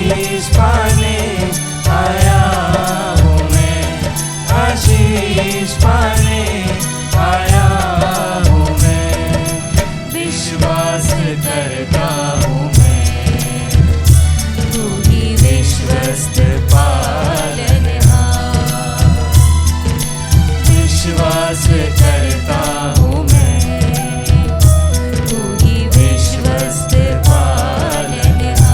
आशीष पाने आया हूँ मैं, आशीष पाने आया हूँ मैं, विश्वास करता हूँ मैं, तू ही विश्वस्त पालनहार, विश्वास करता हूँ मैं, तू ही विश्वस्त पालनहार,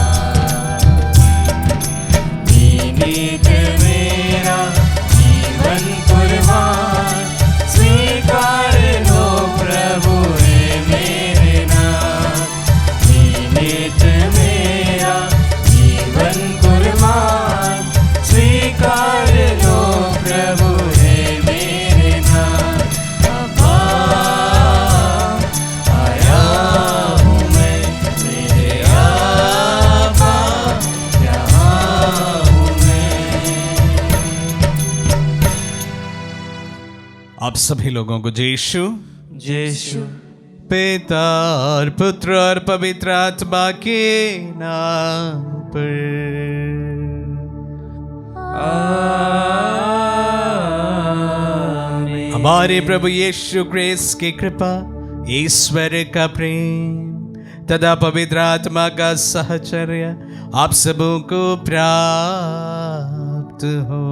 निमित्त मेरा जीवन कुर्बान, स्वीकार लो प्रभु हे मेरे नाथ, निमित्त मेरा जीवन कुर्बान, स्वीकार लो प्रभु हे मेरे नाथ, अब्बा आया हूँ मैं, मेरे अब्बा यहाँ हूँ मैं। आप सभी लोगों को यीशु यीशु पिता और पुत्र और पवित्र आत्मा के नाम पर आमीन। हमारे प्रभु यीशु क्रिस्त की कृपा, ईश्वर का प्रेम तथा पवित्र आत्मा का सहचर्य आप सबों को प्राप्त हो।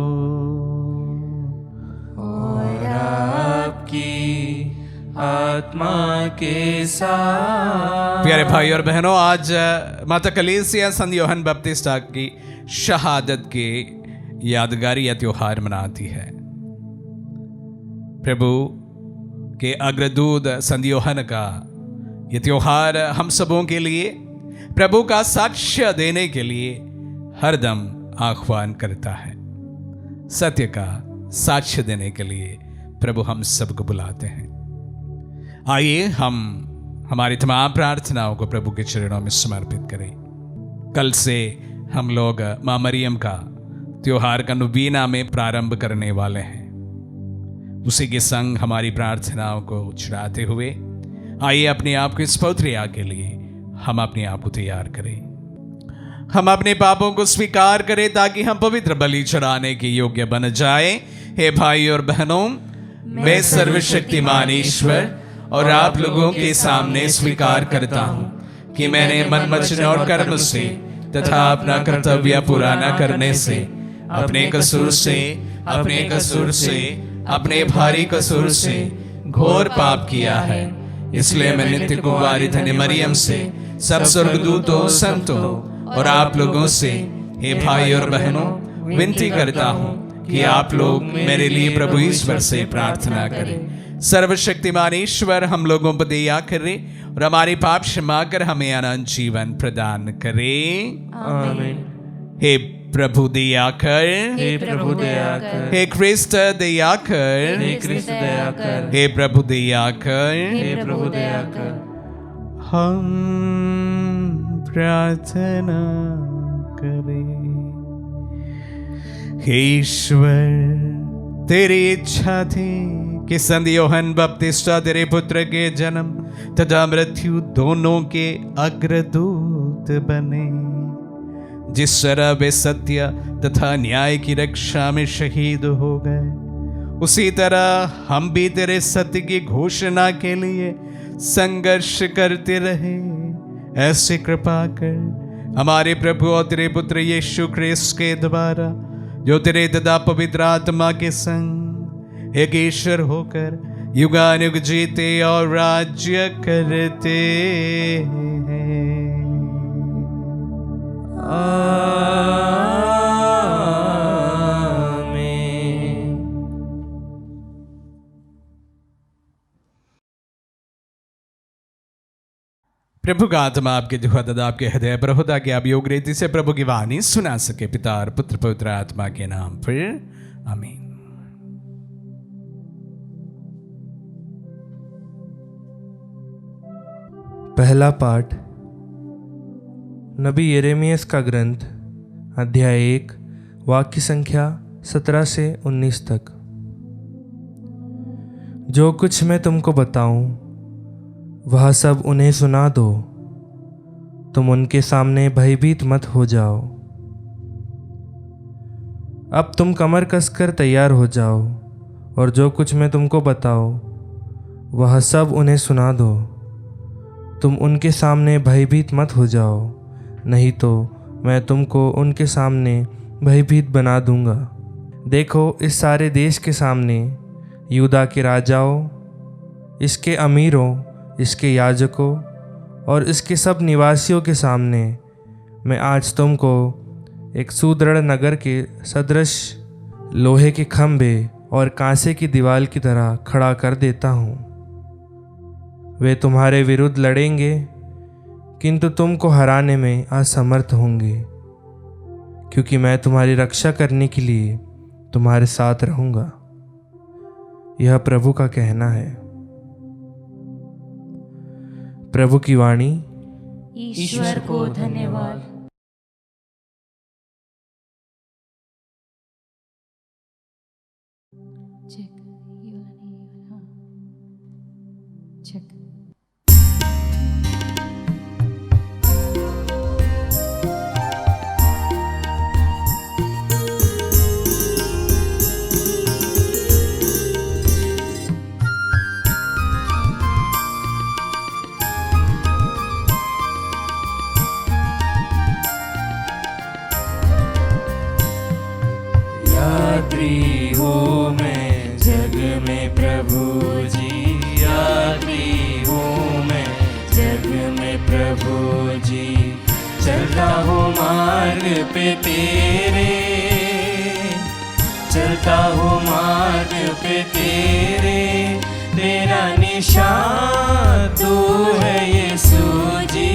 और आपकी आत्मा के साथ। प्यारे भाई और बहनों, आज माता कलीसिया संत यूहन्ना बपतिस्ता की शहादत के यादगारी या त्योहार मनाती है। प्रभु के अग्रदूत संत यूहन्ना का ये त्योहार हम सबों के लिए प्रभु का साक्ष्य देने के लिए हरदम आह्वान करता है। सत्य का साक्ष्य देने के लिए प्रभु हम सबको बुलाते हैं। आइए हम हमारी तमाम प्रार्थनाओं को प्रभु के चरणों में समर्पित करें। कल से हम लोग माँ मरियम का त्योहार का नवीना में प्रारंभ करने वाले हैं। उसी के संग हमारी प्रार्थनाओं को चढ़ाते हुए आइए अपने आप को इस पवित्र याग के लिए हम अपने आप को तैयार करें। हम अपने पापों को स्वीकार करें ताकि हम पवित्र बलि चढ़ाने के योग्य बन जाएं। हे भाई और बहनों, मैं सर्वशक्तिमान ईश्वर और आप लोगों के सामने स्वीकार करता हूँ कि मैंने मन वचन और कर्म से तथा अपना कर्तव्य पूरा न करने से अपने कसूर से अपने भारी कसूर से घोर पाप किया है। इसलिए मैं नित्य कुंवारी धन्य मरियम से, सब स्वर्गदूतों, संतों और आप लोगों से, हे भाई और बहनों, विनती करता हूँ कि आप लोग मेरे लिए प्रभु ईश्वर से प्रार्थना करें। सर्वशक्तिमान ईश्वर हम लोगों पर दया करे और हमारे पाप क्षमा कर हमें अनंत जीवन प्रदान करे। आमीन। हे प्रभु दया कर, हे प्रभु दया कर, हे क्रिस्त दया कर, हे कृष्ण दया कर, हे प्रभु दया कर। हे प्रभु दया कर। हम प्रार्थना करें। हे ईश्वर, तेरी इच्छा थी कि संत यूहन्ना बपतिस्ता तेरे पुत्र के जन्म तथा मृत्यु दोनों के अग्रदूत बने। जिस तरह वे सत्य तथा न्याय की रक्षा में शहीद हो गए, उसी तरह हम भी तेरे सत्य की घोषणा के लिए संघर्ष करते रहे। ऐसी कृपा कर हमारे प्रभु और तेरे पुत्र यीशु क्रिस्त के द्वारा, जो तेरे तथा पवित्र आत्मा के संग एक ईश्वर होकर युगानुग जीते और राज्य करते हैं। आमीन। प्रभु का आत्मा आपके जिह्वा तथा आपके हृदय पर होता कि आप योग रीति से प्रभु की वाणी सुना सके। पिता और पुत्र पवित्र आत्मा के नाम पर आमीन। पहला पाठ नबी यिर्मयाह का ग्रंथ, अध्याय 1, वाक्य संख्या 17 से 19 तक। जो कुछ मैं तुमको बताऊं वह सब उन्हें सुना दो। तुम उनके सामने भयभीत मत हो जाओ। अब तुम कमर कसकर तैयार हो जाओ और जो कुछ मैं तुमको बताओ वह सब उन्हें सुना दो। तुम उनके सामने भयभीत मत हो जाओ, नहीं तो मैं तुमको उनके सामने भयभीत बना दूंगा। देखो, इस सारे देश के सामने, यूदा के राजाओं, इसके अमीरों, इसके याजकों और इसके सब निवासियों के सामने मैं आज तुमको एक सुदृढ़ नगर के सदृश लोहे के खंभे और कांसे की दीवार की तरह खड़ा कर देता हूँ। वे तुम्हारे विरुद्ध लड़ेंगे किंतु तुमको हराने में असमर्थ होंगे, क्योंकि मैं तुम्हारी रक्षा करने के लिए तुम्हारे साथ रहूँगा। यह प्रभु का कहना है। प्रभु की वाणी। ईश्वर को धन्यवाद। यात्री हूँ मैं जग में प्रभु जी, यात्री हूँ मैं जग में प्रभु जी। चलता हूँ मार्ग पे तेरे, चलता हूँ मार्ग पे तेरे। तेरा निशान तू है यीशु जी,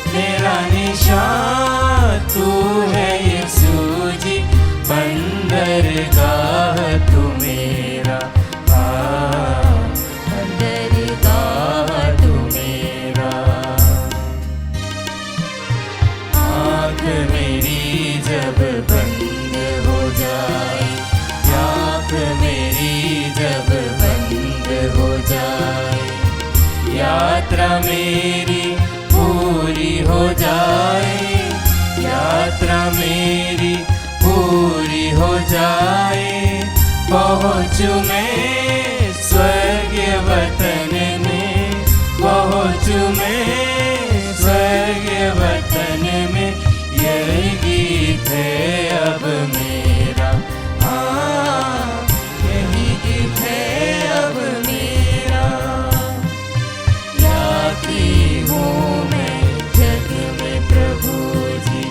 तेरा निशान तू है यीशु जी। बंदरगाह तू मेरा, बंदरगाह तू मेरा। आँख मेरी जब बंद हो जाए, आँख मेरी जब बंद हो जाए, यात्रा मेरी पूरी हो जाए, यात्रा मेरी पूरी हो जाए। पहुँचूं मैं स्वर्गीय वतन में, पहुँचूं मैं स्वर्गीय वतन में। यही गीत है अब मेरा, हाँ यही गीत है अब मेरा। यात्री हूँ मैं जग में प्रभु जी,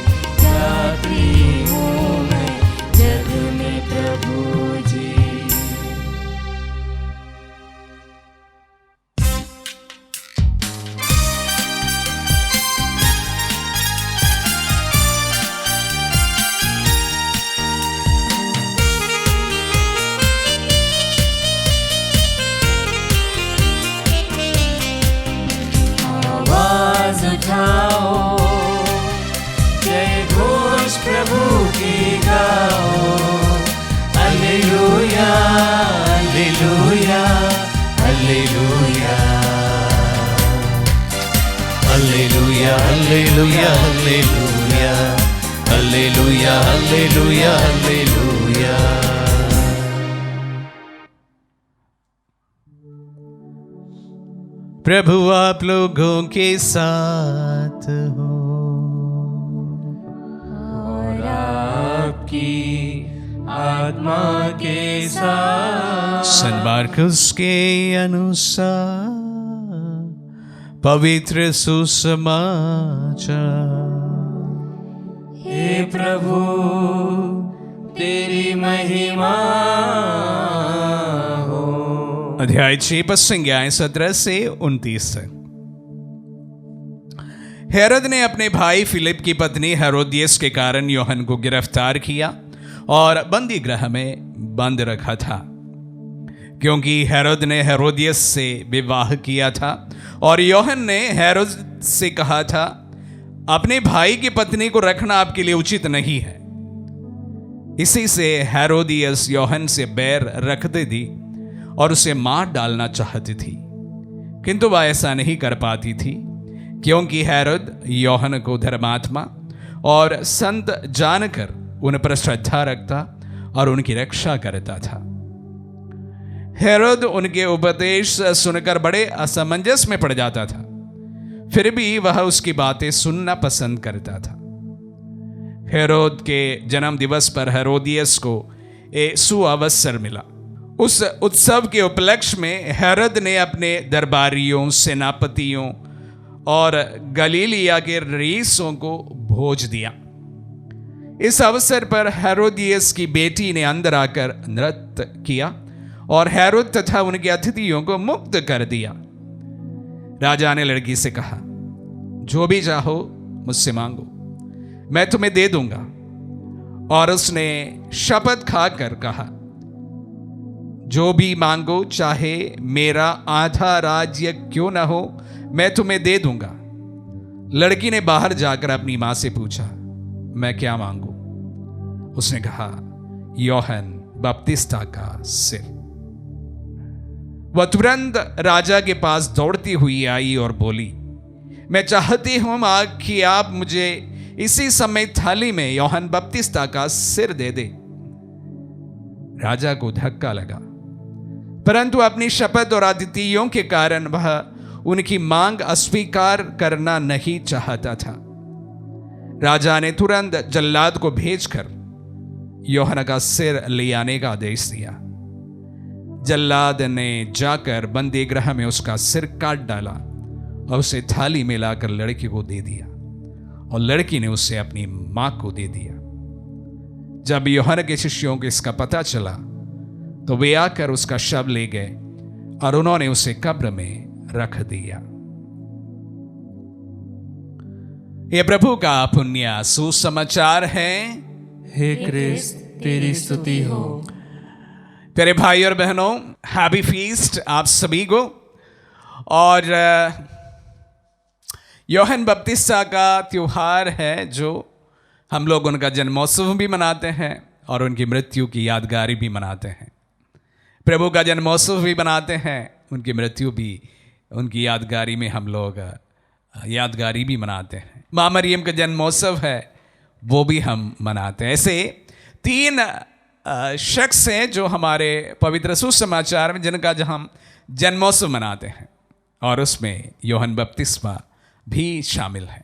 यात्री हूँ मैं जग में प्रभु जी। आवाज उठाओ, जय घोष प्रभु की गाओ। Hallelujah hallelujah hallelujah hallelujah hallelujah hallelujah hallelujah hallelujah hallelujah. प्रभु आप लोगों के साथ हो और आपकी आत्मा के साथ। सन मार्कुस के अनुसार पवित्र सुसमाचार। हे प्रभु तेरी महिमा हो। अध्याय 6 पद संज्ञाएं 17 से 29 तक। हेरोद ने अपने भाई फिलिप की पत्नी हेरोदियस के कारण यूहन्ना को गिरफ्तार किया और बंदी गृह में बंद रखा था, क्योंकि हेरोद ने हेरोदियस से विवाह किया था और यूहन्ना ने हेरोद से कहा था, अपने भाई की पत्नी को रखना आपके लिए उचित नहीं है। इसी से हेरोदियस यूहन्ना से बैर रखते थी और उसे मार डालना चाहती थी, किंतु वह ऐसा नहीं कर पाती थी, क्योंकि हेरोद यूहन्ना को धर्मात्मा और संत जानकर उन पर श्रद्धा रखता और उनकी रक्षा करता था। हेरोद उनके उपदेश सुनकर बड़े असमंजस में पड़ जाता था, फिर भी वह उसकी बातें सुनना पसंद करता था। हेरोद के जन्म दिवस पर हेरोदियस को एक सुअवसर मिला। उस उत्सव के उपलक्ष्य में हेरोद ने अपने दरबारियों, सेनापतियों और गलीलिया के रईसों को भोज दिया। इस अवसर पर हेरोदियस की बेटी ने अंदर आकर नृत्य किया और हेरोद तथा उनके अतिथियों को मुक्त कर दिया। राजा ने लड़की से कहा, जो भी चाहो मुझसे मांगो, मैं तुम्हें दे दूंगा। और उसने शपथ खाकर कहा, जो भी मांगो, चाहे मेरा आधा राज्य क्यों ना हो, मैं तुम्हें दे दूंगा। लड़की ने बाहर जाकर अपनी मां से पूछा, मैं क्या मांगू? उसने कहा, यूहन्ना बपतिस्ता का सिर। वह तुरंत राजा के पास दौड़ती हुई आई और बोली, मैं चाहती हूं मां कि आप मुझे इसी समय थाली में यूहन्ना बपतिस्ता का सिर दे दे। राजा को धक्का लगा, परंतु अपनी शपथ और अतिथियों के कारण वह उनकी मांग अस्वीकार करना नहीं चाहता था। राजा ने तुरंत जल्लाद को भेजकर यूहन्ना का सिर ले आने का आदेश दिया। जल्लाद ने जाकर बंदी गृह में उसका सिर काट डाला और उसे थाली में लाकर लड़की को दे दिया, और लड़की ने उसे अपनी मां को दे दिया। जब यूहन्ना के शिष्यों को इसका पता चला तो वे आकर उसका शव ले गए और उन्होंने उसे कब्र में रख दिया। ये प्रभु का पुण्य सुसमाचार है। हे क्रिस्त, तेरी स्तुति हो। प्यारे भाई और बहनों, हैप्पी फीस्ट आप सभी को। और यूहन्ना बपतिस्ता का त्योहार है जो हम लोग उनका जन्मोत्सव भी मनाते हैं और उनकी मृत्यु की यादगारी भी मनाते हैं। प्रभु का जन्मोत्सव भी मनाते हैं, उनकी मृत्यु भी, उनकी यादगारी में हम लोग यादगारी भी मनाते हैं। माँ मरियम का जन्मोत्सव है, वो भी हम मनाते हैं। ऐसे 3 शख्स हैं जो हमारे पवित्र सुसमाचार में जिनका हम जन्मोत्सव मनाते हैं, और उसमें यूहन्ना बपतिस्मा भी शामिल है।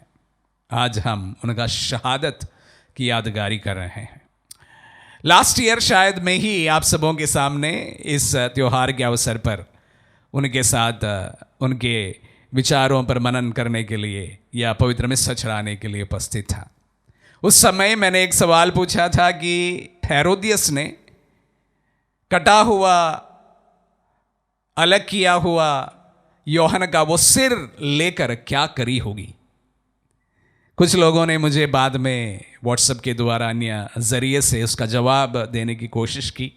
आज हम उनका शहादत की यादगारी कर रहे हैं। लास्ट ईयर शायद मैं ही आप सबों के सामने इस त्योहार के अवसर पर उनके साथ उनके विचारों पर मनन करने के लिए या पवित्र मिस्सा चढ़ाने के लिए उपस्थित था। उस समय मैंने एक सवाल पूछा था कि हेरोदियस ने कटा हुआ, अलग किया हुआ यूहन्ना का वो सिर लेकर क्या करी होगी। कुछ लोगों ने मुझे बाद में व्हाट्सएप के द्वारा अन्य जरिए से उसका जवाब देने की कोशिश की।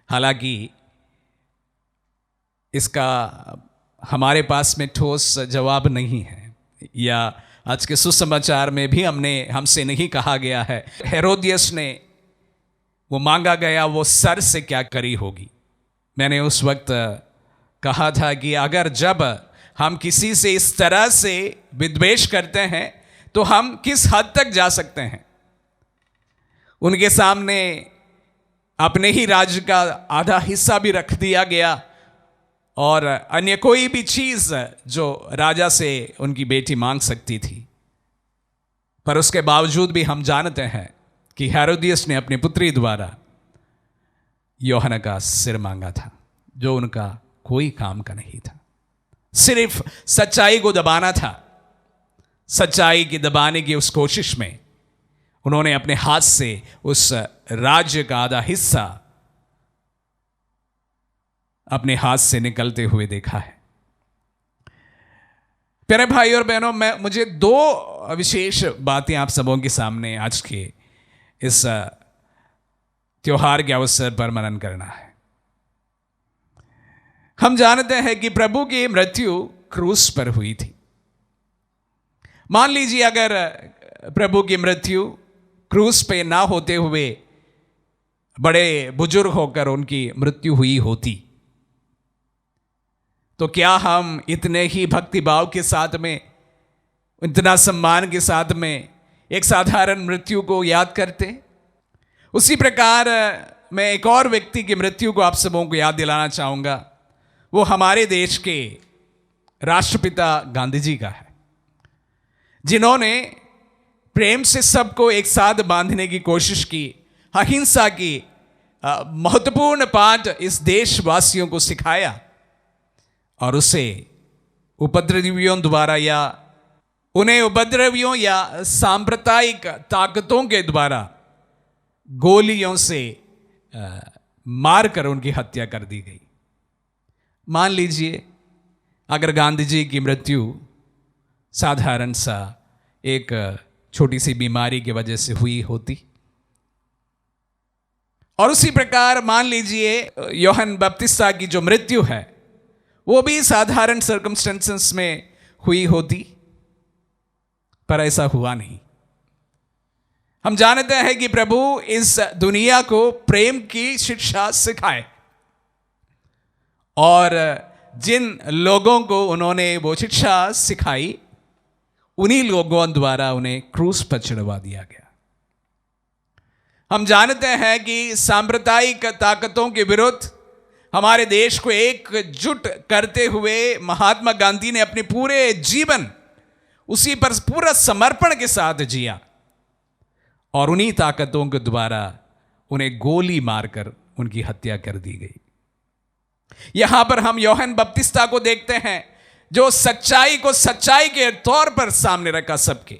हालांकि इसका हमारे पास में ठोस जवाब नहीं है, या आज के सुसमाचार में भी हमसे नहीं कहा गया है हेरोदियस ने वो मांगा गया वो सर से क्या करी होगी। मैंने उस वक्त कहा था कि अगर जब हम किसी से इस तरह से विद्वेष करते हैं तो हम किस हद तक जा सकते हैं। उनके सामने अपने ही राज्य का आधा हिस्सा भी रख दिया गया और अन्य कोई भी चीज जो राजा से उनकी बेटी मांग सकती थी, पर उसके बावजूद भी हम जानते हैं कि हेरोदियस ने अपनी पुत्री द्वारा यूहन्ना का सिर मांगा था, जो उनका कोई काम का नहीं था। सिर्फ सच्चाई को दबाना था। सच्चाई की दबाने की उस कोशिश में उन्होंने अपने हाथ से उस राज्य का आधा हिस्सा अपने हाथ से निकलते हुए देखा है। प्यारे भाई और बहनों, मुझे 2 विशेष बातें आप सबों के सामने आज के इस त्योहार के अवसर पर मनन करना है। हम जानते हैं कि प्रभु की मृत्यु क्रूस पर हुई थी। मान लीजिए अगर प्रभु की मृत्यु क्रूस पे ना होते हुए बड़े बुजुर्ग होकर उनकी मृत्यु हुई होती, तो क्या हम इतने ही भक्तिभाव के साथ में, इतना सम्मान के साथ में एक साधारण मृत्यु को याद करते? उसी प्रकार मैं एक और व्यक्ति की मृत्यु को आप सबों को याद दिलाना चाहूँगा। वो हमारे देश के राष्ट्रपिता गांधी जी का है, जिन्होंने प्रेम से सबको एक साथ बांधने की कोशिश की, अहिंसा की महत्वपूर्ण पाठ इस देशवासियों को सिखाया और उसे उपद्रवियों द्वारा या उन्हें उपद्रवियों या सांप्रदायिक ताकतों के द्वारा गोलियों से मारकर उनकी हत्या कर दी गई। मान लीजिए अगर गांधी जी की मृत्यु साधारण सा एक छोटी सी बीमारी की वजह से हुई होती, और उसी प्रकार मान लीजिए यूहन्ना बपतिस्ता की जो मृत्यु है वो भी साधारण सर्कमस्टेंसेस में हुई होती, पर ऐसा हुआ नहीं। हम जानते हैं कि प्रभु इस दुनिया को प्रेम की शिक्षा सिखाए और जिन लोगों को उन्होंने वो शिक्षा सिखाई उन्हीं लोगों द्वारा उन्हें क्रूस पर चढ़वा दिया गया। हम जानते हैं कि सांप्रदायिक ताकतों के विरुद्ध हमारे देश को एकजुट करते हुए महात्मा गांधी ने अपने पूरे जीवन उसी पर पूरा समर्पण के साथ जिया और उन्हीं ताकतों के द्वारा उन्हें गोली मारकर उनकी हत्या कर दी गई। यहां पर हम यूहन्ना बपतिस्ता को देखते हैं जो सच्चाई को सच्चाई के तौर पर सामने रखा सबके।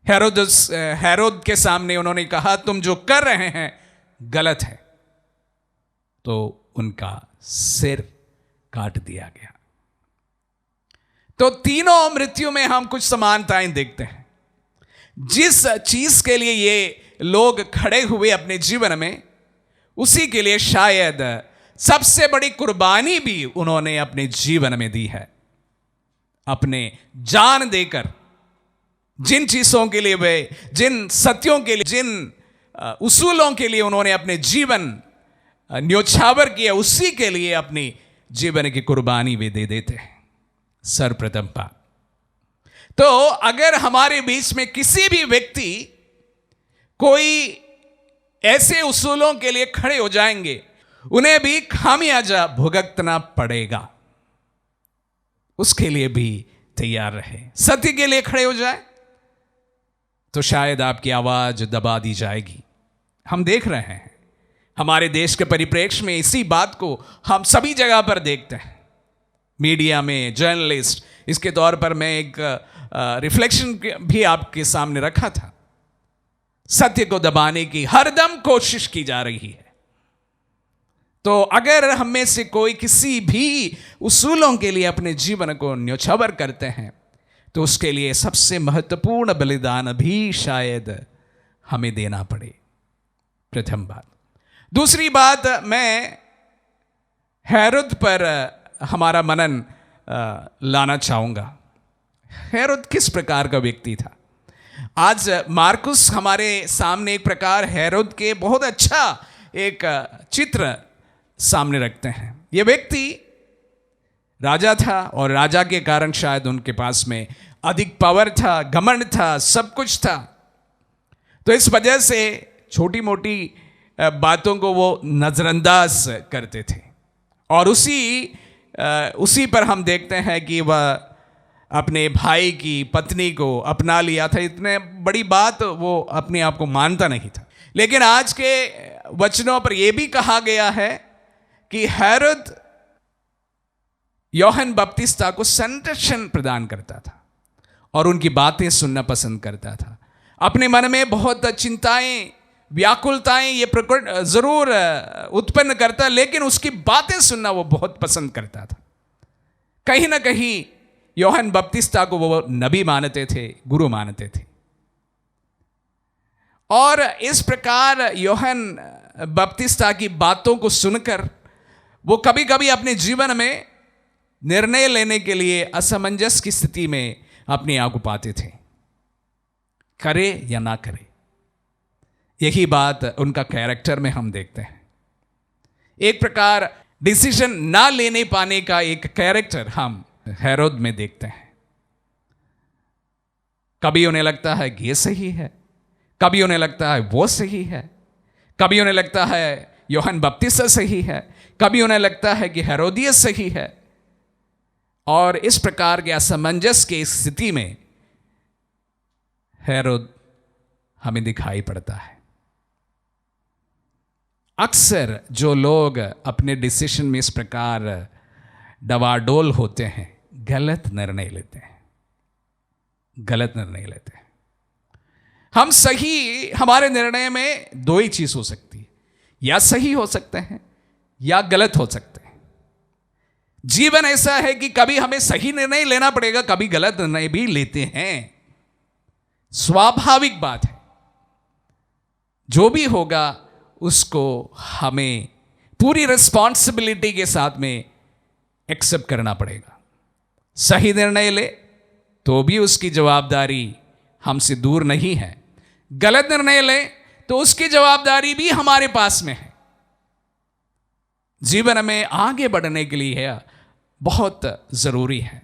हेरोद के सामने उन्होंने कहा तुम जो कर रहे हैं गलत है, तो उनका सिर काट दिया गया। तो तीनों मृत्यु में हम कुछ समानताएं देखते हैं। जिस चीज के लिए ये लोग खड़े हुए अपने जीवन में, उसी के लिए शायद सबसे बड़ी कुर्बानी भी उन्होंने अपने जीवन में दी है। अपने जान देकर जिन चीजों के लिए वे, जिन सत्यों के लिए, जिन उसूलों के लिए उन्होंने अपने जीवन न्योछावर किया, उसी के लिए अपनी जीवन की कुर्बानी वे दे देते हैं। सर्वप्रथम बात तो अगर हमारे बीच में किसी भी व्यक्ति कोई ऐसे उसूलों के लिए खड़े हो जाएंगे, उन्हें भी खामियाजा भुगतना पड़ेगा। उसके लिए भी तैयार रहे। सत्य के लिए खड़े हो जाए तो शायद आपकी आवाज दबा दी जाएगी। हम देख रहे हैं हमारे देश के परिप्रेक्ष्य में इसी बात को हम सभी जगह पर देखते हैं, मीडिया में, जर्नलिस्ट। इसके तौर पर मैं एक रिफ्लेक्शन भी आपके सामने रखा था। सत्य को दबाने की हरदम कोशिश की जा रही है। तो अगर हम में से कोई किसी भी उसूलों के लिए अपने जीवन को न्योछावर करते हैं तो उसके लिए सबसे महत्वपूर्ण बलिदान भी शायद हमें देना पड़े। प्रथम बात। दूसरी बात, मैं हेरोद पर हमारा मनन लाना चाहूंगा। हेरोद किस प्रकार का व्यक्ति था? आज मार्कुस हमारे सामने एक प्रकार हेरोद के बहुत अच्छा एक चित्र सामने रखते हैं। यह व्यक्ति राजा था और राजा के कारण शायद उनके पास में अधिक पावर था, घमंड था, सब कुछ था। तो इस वजह से छोटी मोटी बातों को वो नजरअंदाज करते थे और उसी पर हम देखते हैं कि वह अपने भाई की पत्नी को अपना लिया था। इतने बड़ी बात वो अपने आप को मानता नहीं था। लेकिन आज के वचनों पर यह भी कहा गया है कि हेरोद यूहन्ना बपतिस्ता को संरक्षण प्रदान करता था और उनकी बातें सुनना पसंद करता था। अपने मन में बहुत चिंताएं, व्याकुलताएं ये प्रकट जरूर उत्पन्न करता, लेकिन उसकी बातें सुनना वो बहुत पसंद करता था। कहीं ना कहीं यूहन्ना बपतिस्ता को वो नबी मानते थे, गुरु मानते थे। और इस प्रकार यूहन्ना बपतिस्ता की बातों को सुनकर वो कभी कभी अपने जीवन में निर्णय लेने के लिए असमंजस की स्थिति में अपने आप को पाते थे, करे या ना करे। यही बात उनका कैरेक्टर में हम देखते हैं। एक प्रकार डिसीजन ना लेने पाने का एक कैरेक्टर हम हेरोद में देखते हैं। कभी उन्हें लगता है कि ये सही है, कभी उन्हें लगता है वो सही है, कभी उन्हें लगता है यूहन्ना बपतिस्ता सही है, कभी उन्हें लगता है कि हेरोदियस सही है। और इस प्रकार के असमंजस की स्थिति में हेरोद हमें दिखाई पड़ता है। अक्सर जो लोग अपने डिसीजन में इस प्रकार डवाडोल होते हैं, गलत निर्णय लेते हैं, गलत निर्णय लेते हैं। हम सही, हमारे निर्णय में दो ही चीज हो सकती है, या सही हो सकते हैं या गलत हो सकते हैं। जीवन ऐसा है कि कभी हमें सही निर्णय लेना पड़ेगा, कभी गलत निर्णय भी लेते हैं, स्वाभाविक बात है। जो भी होगा उसको हमें पूरी रिस्पॉन्सिबिलिटी के साथ में एक्सेप्ट करना पड़ेगा। सही निर्णय ले तो भी उसकी जवाबदारी हमसे दूर नहीं है, गलत निर्णय ले तो उसकी जवाबदारी भी हमारे पास में है। जीवन में आगे बढ़ने के लिए बहुत जरूरी है।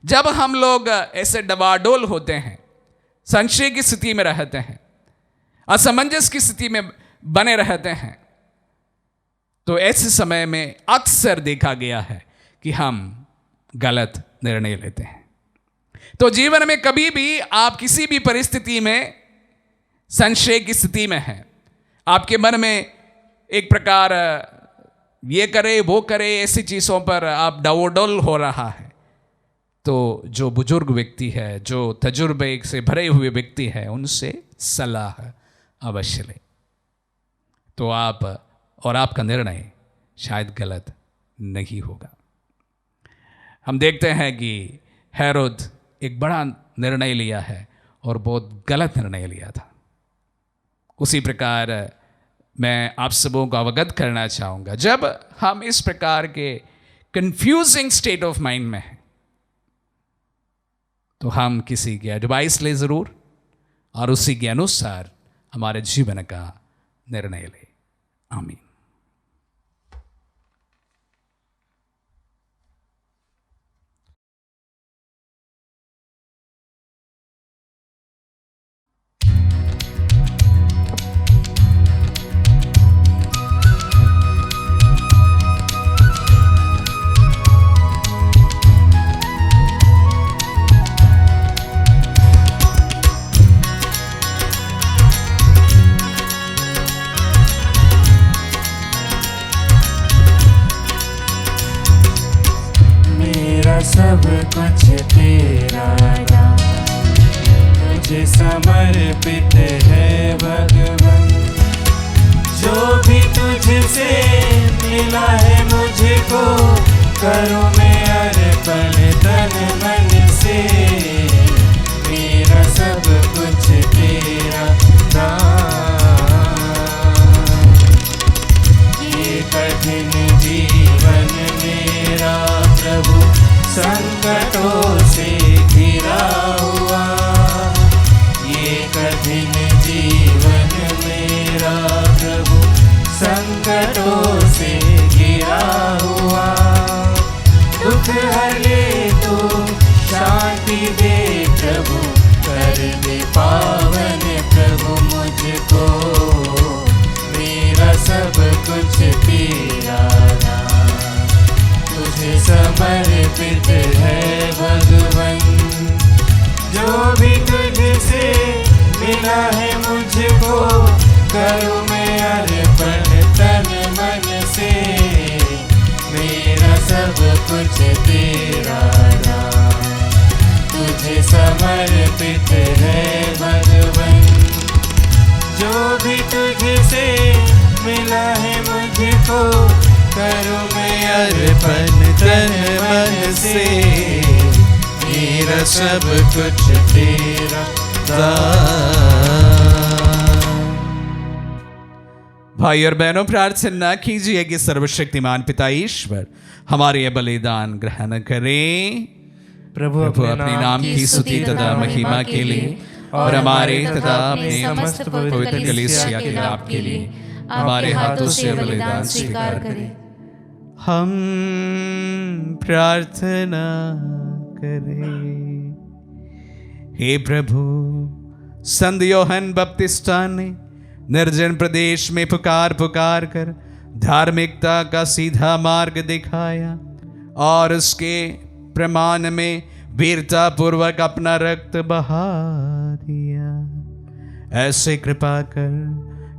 जब हम लोग ऐसे डवाडोल होते हैं, संशय की स्थिति में रहते हैं, असमंजस की स्थिति में बने रहते हैं, तो ऐसे समय में अक्सर देखा गया है कि हम गलत निर्णय लेते हैं। तो जीवन में कभी भी आप किसी भी परिस्थिति में संशय की स्थिति में हैं, आपके मन में एक प्रकार ये करे वो करे, ऐसी चीज़ों पर आप डावाडोल हो रहा है, तो जो बुजुर्ग व्यक्ति है, जो तजुर्बे से भरे हुए व्यक्ति है, उनसे सलाह अवश्य लें, तो आप और आपका निर्णय शायद गलत नहीं होगा। हम देखते हैं कि हेरोद एक बड़ा निर्णय लिया है और बहुत गलत निर्णय लिया था। उसी प्रकार मैं आप सबों को अवगत करना चाहूँगा, जब हम इस प्रकार के कंफ्यूजिंग स्टेट ऑफ माइंड में हैं, तो हम किसी की एडवाइस ले ज़रूर और उसी के अनुसार हमारे जीवन का निर्णय ले। आमीन। सब कुछ तेरा दान, तुझे समर्पित है भगवान। जो भी तुझसे मिला है मुझको, करूं मैं अर्पण तन मन से। मेरा सब कुछ तेरा दान। ये कठिन जीवन मेरा प्रभु संकटों से घिरा हुआ, ये कठिन जीवन मेरा प्रभु संकटों से घिरा हुआ। दुख हर ले तो शांति दे प्रभु, कर दे पावन प्रभु मुझको। मेरा सब कुछ तेरा दान, तुझे समर्पित है भगवान। जो भी तुझसे मिला है मुझको, करूं मैं अर्पण तन मन से। मेरा सब कुछ तेरा दान, तुझे समर्पित है भगवान। जो भी तुझसे मिला है मुझको, करूं मैं अर्पण तन मन से। मेरा सब कुछ तेरा दान। भाई और बहनों, प्रार्थना कीजिए कि सर्वशक्तिमान पिता ईश्वर हमारे ये बलिदान ग्रहण करें। प्रभु अपने नाम की स्तुति तथा महिमा के लिए और हमारे तथा अपने समस्त पवित्र कलीसिया के लाभ के लिए हमारे हाथों से बलिदान स्वीकार करें। हम प्रार्थना करें। हे प्रभु, संत यूहन्ना बपतिस्ता ने निर्जन प्रदेश में पुकार पुकार कर धार्मिकता का सीधा मार्ग दिखाया और उसके प्रमाण में वीरता पूर्वक अपना रक्त बहा दिया। ऐसे कृपा कर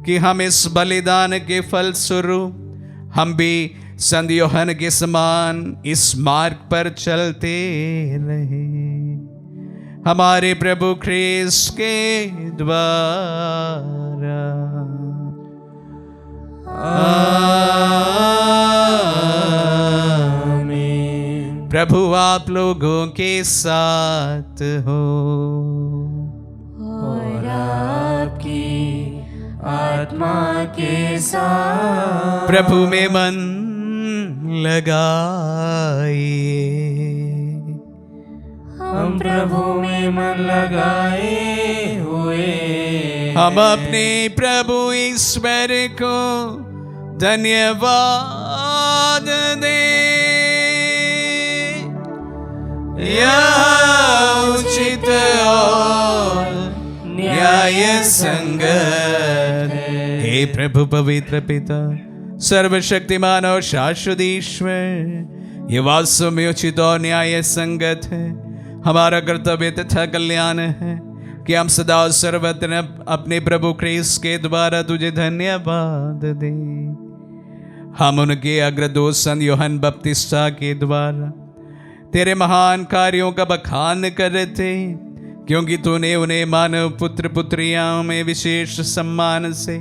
कि हम इस बलिदान के फल स्वरूप हम भी संत यूहन्ना के समान इस मार्ग पर चलते रहे। हमारे प्रभु ख्रीस्त के द्वारा। आमीन। प्रभु आप लोगों के साथ हो और आपकी आत्मा के साथ। प्रभु में मन लगाइए। हम प्रभु में मन लगाए हुए हम अपने प्रभु ईश्वर को धन्यवाद दें। यह उचित और न्याय संगत है। हे प्रभु पवित्र पिता सर्वशक्तिमान और शाश्वत ईश्वर, ये वास्तव में उचित और न्याय संगत है। हमारा कर्तव्य तथा कल्याण है कि हम सदा और सर्वत्र अपने प्रभु ख्रीस्त के द्वारा तुझे धन्यवाद दें। हम उनके अग्रदूत संत यूहन्ना बपतिस्ता के द्वारा तेरे महान कार्यों का बखान करते, क्योंकि तूने उन्हें मानव पुत्र पुत्रियां में विशेष सम्मान से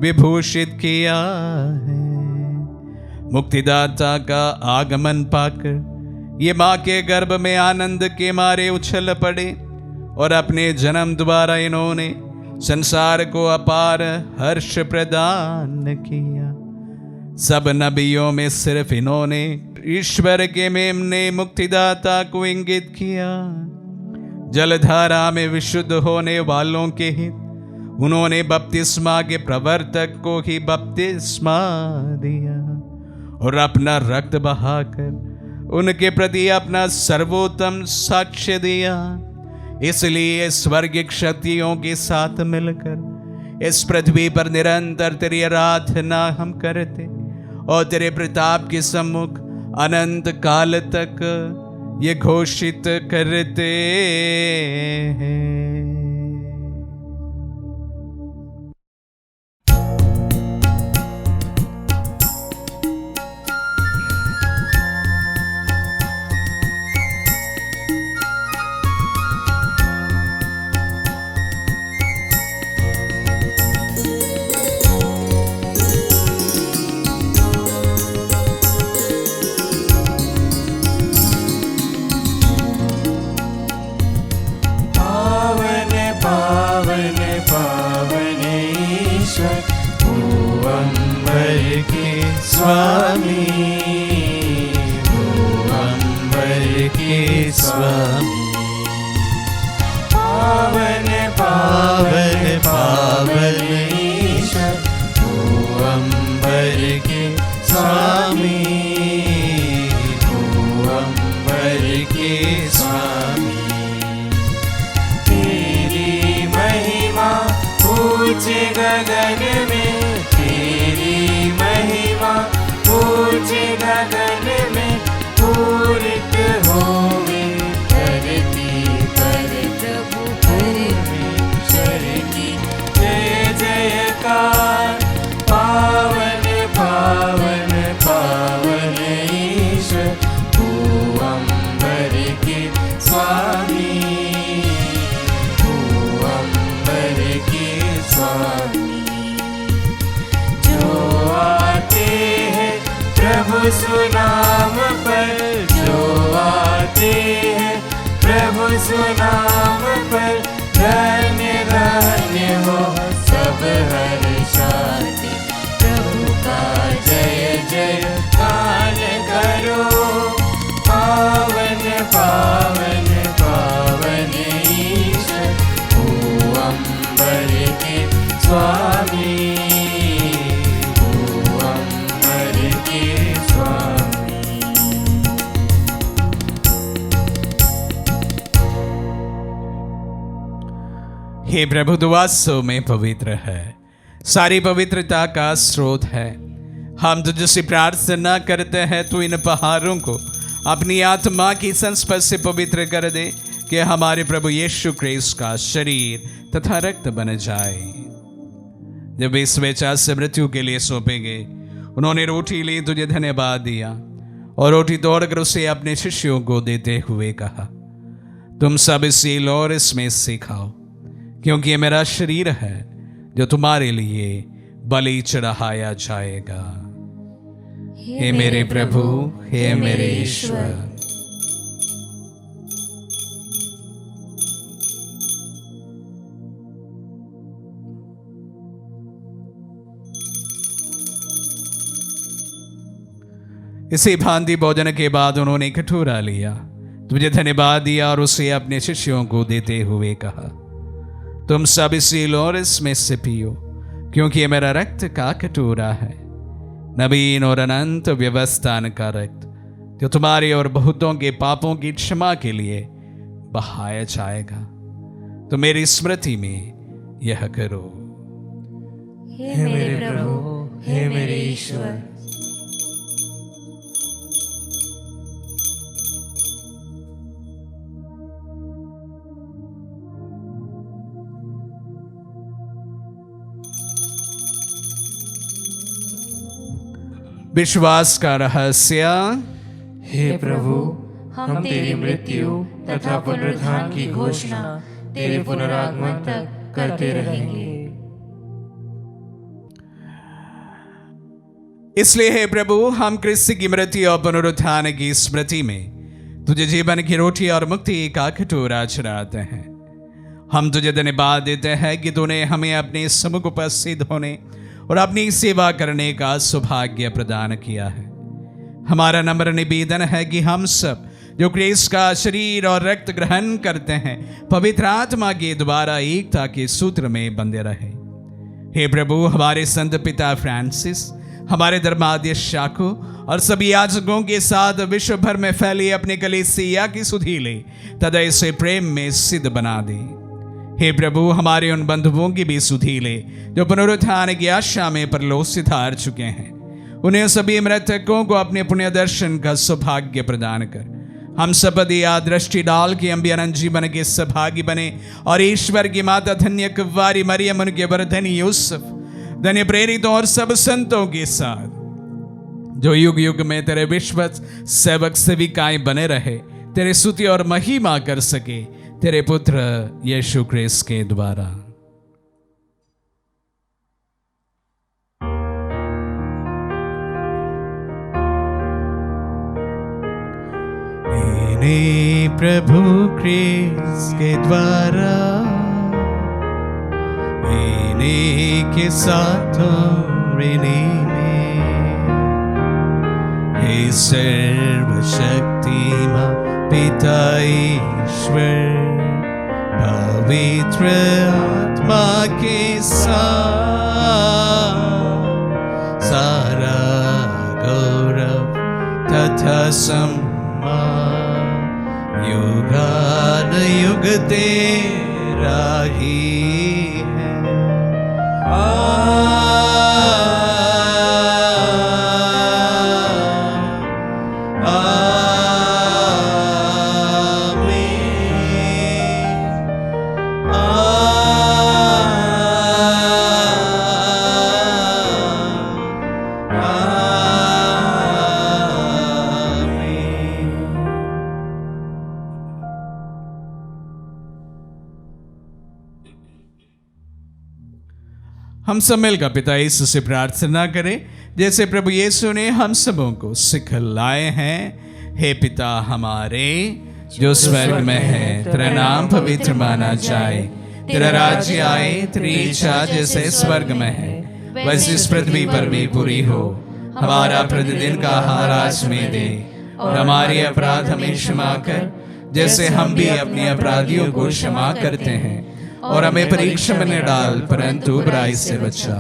विभूषित किया है। मुक्तिदाता का आगमन पाकर ये माँ के गर्भ में आनंद के मारे उछल पड़े और अपने जन्म द्वारा इन्होंने संसार को अपार हर्ष प्रदान किया। सब नबियों में सिर्फ इन्होंने ईश्वर के मेमने मुक्तिदाता को इंगित किया। जलधारा में विशुद्ध होने वालों के हित उन्होंने बपतिस्मा के प्रवर्तक को ही बपतिस्मा दिया और अपना रक्त बहाकर उनके प्रति अपना सर्वोत्तम साक्ष्य दिया। इसलिए स्वर्गिक शक्तियों के साथ मिलकर इस पृथ्वी पर निरंतर तेरी आराधना हम करते और तेरे प्रताप के सम्मुख अनंत काल तक ये घोषित करते हैं। स्वामी भूअंबर के स्वामी, पावन पावन पावन ईश्वर भूअंबर के स्वामी, भूअंबर के स्वामी। तेरी महिमा ऊंच गगन में, तेरी महिमा ऊंच गगन में पूरित होवे धरती पर प्रभु परमेश्वर की जय जयकार। पावन पावन पावन ईश्वर भूअंबर के स्वामी, भूअंबर के स्वामी। जो आते हैं प्रभु सुनाम पर, जो आते हैं प्रभु सुनाम पर, धन्य धन्य हो सब हर्षाते। प्रभु का जय जयकार करो। पावन पावन पावन ईश्वर भूअंबर के स्वामी, भूअंबर के स्वामी। हे प्रभु तू वास्तव में पवित्र है। सारी पवित्रता का स्रोत है। हम तुझसे प्रार्थना करते हैं, तू इन पहाड़ों को अपनी आत्मा की संस्पर्श से पवित्र कर दे कि हमारे प्रभु यीशु क्रिस्त का शरीर तथा रक्त बन जाए। जब इस स्वेच्छा से मृत्यु के लिए सौंपे गए, उन्होंने रोटी ली, तुझे धन्यवाद दिया और रोटी तोड़कर उसे अपने शिष्यों को देते हुए कहा, तुम सब इसे लो और इसमें से खाओ, क्योंकि ये मेरा शरीर है जो तुम्हारे लिए बलि चढ़ाया जाएगा। हे मेरे प्रभु, हे मेरे ईश्वर। इसी भांति भोजन के बाद उन्होंने कटोरा लिया, तुझे धन्यवाद दिया और उसे अपने शिष्यों को देते हुए कहा, तुम सब इसे लो और इसमें से पियो, क्योंकि ये मेरा रक्त का कटोरा है, नवीन और अनंत व्यवस्थान का रक्त, जो तुम्हारे और बहुतों के पापों की क्षमा के लिए बहाया जाएगा। तो मेरी स्मृति में यह करो। हे मेरे प्रभु, हे मेरे ईश्वर। विश्वास का रहस्य। हे प्रभु, हम तेरी मृत्यु तथा पुनरुत्थान की घोषणा तेरे पुनरागमन तक करते रहेंगे। इसलिए हे प्रभु, हम क्रिस्त की मृत्यु और पुनरुत्थान की स्मृति में तुझे जीवन की रोटी और मुक्ति का कटोरा चढ़ाते हैं। हम तुझे धन्यवाद देते हैं कि तूने हमें अपने सम्मुख उपस्थित होने और अपनी सेवा करने का सौभाग्य प्रदान किया है। हमारा नम्र निवेदन है कि हम सब जो क्रिस्त का शरीर और रक्त ग्रहण करते हैं, पवित्र आत्मा के द्वारा एकता के सूत्र में बंधे रहे। हे प्रभु, हमारे संत पिता फ्रांसिस, हमारे धर्माध्यक्ष शाखो और सभी याजकों के साथ विश्व भर में फैली अपने कलीसिया की सुधि ले तथा इसे प्रेम में सिद्ध बना दे। हे प्रभु, हमारे उन बंधुओं की भी सुधि ले जो पुनरुत्थान की आशा में परलोक से हार चुके हैं। उन्हें सभी मृतकों को अपने पुण्य दर्शन का सौभाग्य प्रदान कर हम सब या दृष्टि डाल के हम भी अनंत जीवन के सौभागी बने और ईश्वर की माता धन्य कुंवारी मरियम, उनके वर धन्य यूसुफ, धन्य प्रेरितों और सब संतों के साथ जो युग युग में तेरे विश्वस्त सेवक सेविकाएं बने रहे, तेरे स्तुति और महिमा कर सके तेरे पुत्र यीशु क्रिस्त के द्वारा। मैंने प्रभु क्रिस्त के द्वारा मैंने के साथ रहने में हे सर्वशक्तिमान पिता ईश्वर पवित्र आत्मा के साथ सारा गौरव तथा सम्मान युगानुयुग तेरा ही है। हम सब मिलकर पिता यीशु से प्रार्थना करें जैसे प्रभु यीशु ने हम सबों को सिखलाए हैं। हे पिता हमारे जो स्वर्ग में है, तेरा नाम पवित्र माना जाए, तेरा राज्य आए, तेरी इच्छा जैसे स्वर्ग में है वैसे इस पृथ्वी पर भी पूरी हो। हमारा प्रतिदिन का आहार आज में दे और हमारे अपराध हमें क्षमा कर जैसे हम भी अपने अपराधियों को क्षमा करते हैं, और हमें परीक्षा में न डाल परंतु बुराई से बचा।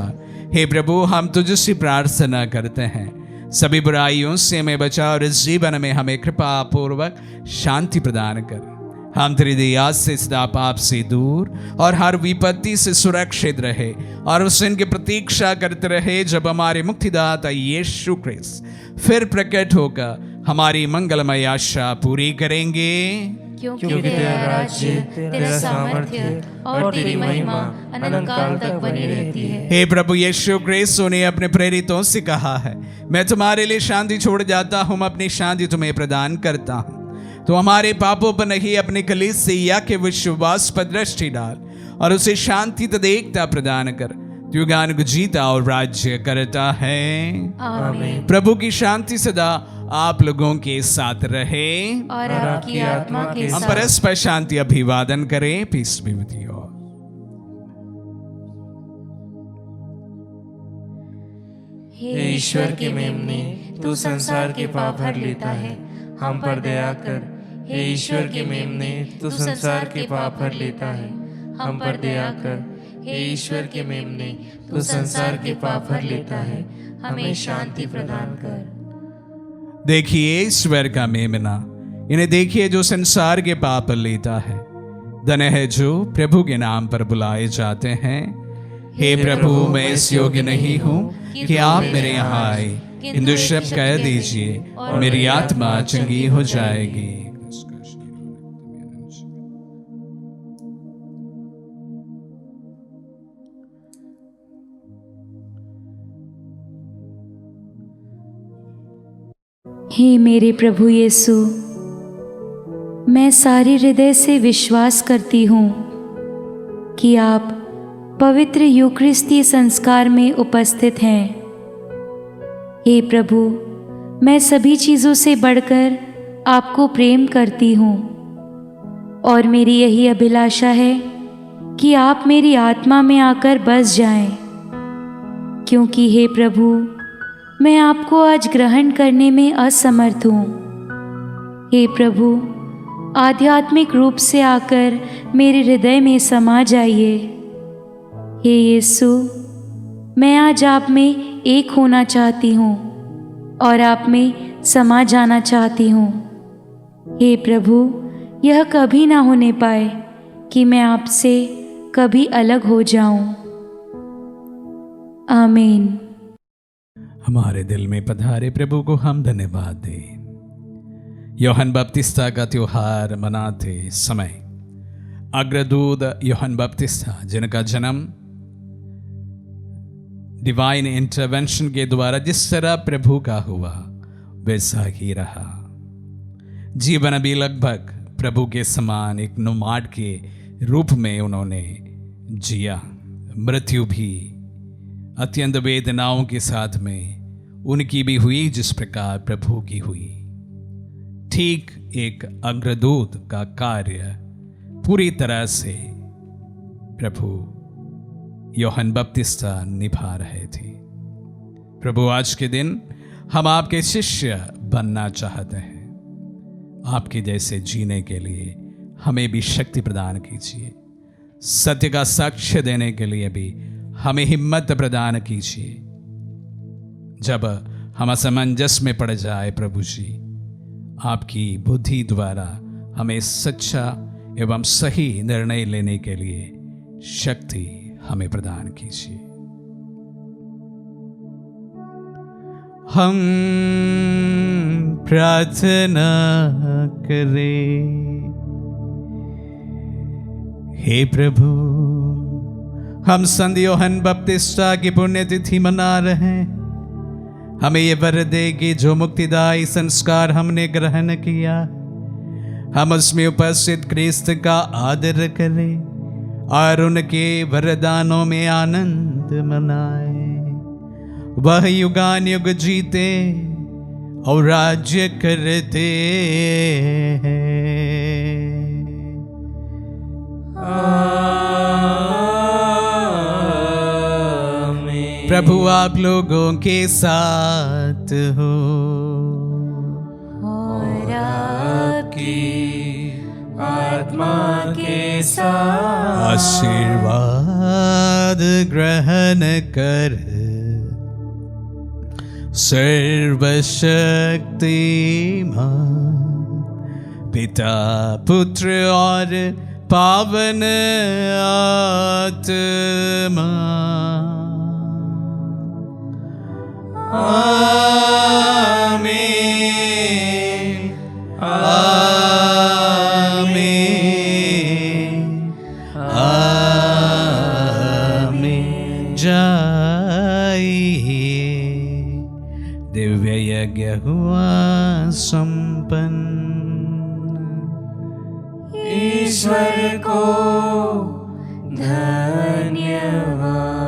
हे प्रभु, हम तुझसे प्रार्थना करते हैं सभी बुराइयों से हमें बचा और इस जीवन में हमें कृपा पूर्वक शांति प्रदान कर। हम त्रिदया से सदा पाप से दूर और हर विपत्ति से सुरक्षित रहे और उस दिन की प्रतीक्षा करते रहे जब हमारे मुक्तिदाता यीशु क्रिस्त फिर प्रकट होकर हमारी मंगलमय आशा पूरी करेंगे। क्योंकि तेरा राज्य, तेरा सामर्थ्य और तेरी महिमा अनंत काल तक बनी रहती है। हे प्रभु यीशु क्रिस्त ने अपने प्रेरितों से कहा है, मैं तुम्हारे लिए शांति छोड़ जाता हूँ, अपनी शांति तुम्हें प्रदान करता हूँ। तो हमारे पापों पर नहीं, अपनी कलीसिया के विश्वास पर दृष्टि डाल और उसे शांति तथा एकता प्रदान कर। युगानुग जीता और राज्य करता है। आमीन। प्रभु की शांति सदा आप लोगों के साथ रहे और आपकी आत्मा के हम साथ। परस्पर शांति अभिवादन करें। Peace be with you. हे ईश्वर के मेमने, तू संसार के पाप हर लेता है, हम पर दया कर। हे ईश्वर के मेमने, तू संसार के पाप हर लेता है, हम पर दया कर। हे ईश्वर के मेमने, तू संसार के पाप हर लेता है, हमें शांति प्रदान कर। देखिए ईश्वर का मेमना, इन्हें देखिए जो संसार के पाप लेता है। धन्य है जो प्रभु के नाम पर बुलाए जाते हैं। हे प्रभु, मैं इस योग्य नहीं हूँ कि आप मेरे यहाँ आए, किंतु शब्द कह दीजिए और मेरी आत्मा चंगी हो जाएगी। हे मेरे प्रभु यीशु, मैं सारे हृदय से विश्वास करती हूँ कि आप पवित्र यूकरिस्ती संस्कार में उपस्थित हैं। हे प्रभु, मैं सभी चीज़ों से बढ़कर आपको प्रेम करती हूँ और मेरी यही अभिलाषा है कि आप मेरी आत्मा में आकर बस जाएं, क्योंकि हे प्रभु, मैं आपको आज ग्रहण करने में असमर्थ हूँ। हे प्रभु, आध्यात्मिक रूप से आकर मेरे हृदय में समा जाइए। हे यीशु, मैं आज आप में एक होना चाहती हूँ और आप में समा जाना चाहती हूँ। हे प्रभु, यह कभी ना होने पाए कि मैं आपसे कभी अलग हो जाऊं। आमीन। हमारे दिल में पधारे प्रभु को हम धन्यवाद दें। यूहन्ना बपतिस्ता का त्योहार मनाते समय अग्रदूत यूहन्ना बपतिस्ता, जिनका जन्म डिवाइन इंटरवेंशन के द्वारा जिस तरह प्रभु का हुआ वैसा ही रहा। जीवन भी लगभग प्रभु के समान एक नोमाड के रूप में उन्होंने जिया। मृत्यु भी अत्यंत वेदनाओं के साथ में उनकी भी हुई जिस प्रकार प्रभु की हुई। ठीक एक अग्रदूत का कार्य पूरी तरह से प्रभु यूहन्ना बपतिस्ता निभा रहे थे। प्रभु, आज के दिन हम आपके शिष्य बनना चाहते हैं। आपके जैसे जीने के लिए हमें भी शक्ति प्रदान कीजिए। सत्य का साक्ष्य देने के लिए भी हमें हिम्मत प्रदान कीजिए। जब हम असमंजस में पड़ जाए प्रभु जी, आपकी बुद्धि द्वारा हमें सच्चा एवं सही निर्णय लेने के लिए शक्ति हमें प्रदान कीजिए। हम प्रार्थना करें। हे प्रभु, हम संत यूहन्ना बपतिस्ता की पुण्यतिथि मना रहे हैं। हमें ये वर दे कि जो मुक्तिदायी संस्कार हमने ग्रहण किया, हम उसमें उपस्थित क्रिस्त का आदर करें और उनके वरदानों में आनंद मनाए। वह युगान युग जीते और राज्य करते हैं। प्रभु आप लोगों के साथ हो और आपकी आत्मा के साथ। आशीर्वाद ग्रहण कर सर्वशक्तिमान पिता पुत्र और पावन आत्मा। आमीन आमीन आमीन। जाइए, दिव्य यज्ञ हुआ संपन्न। ईश्वर को धन्यवाद।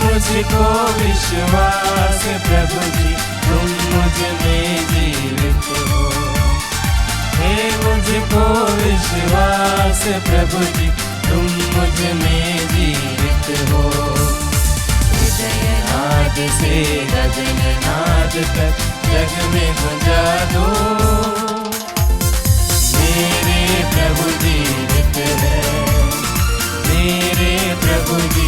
मुझको विश्वास प्रभु जी, तुम मुझ में जीवित हो। हे मुझको विश्वास प्रभु जी, तुम मुझ में जीवित हो। हृदय नाद से गगन नाद तक जग में गुंजा दो। मेरे प्रभु जीवित है, मेरे प्रभु जी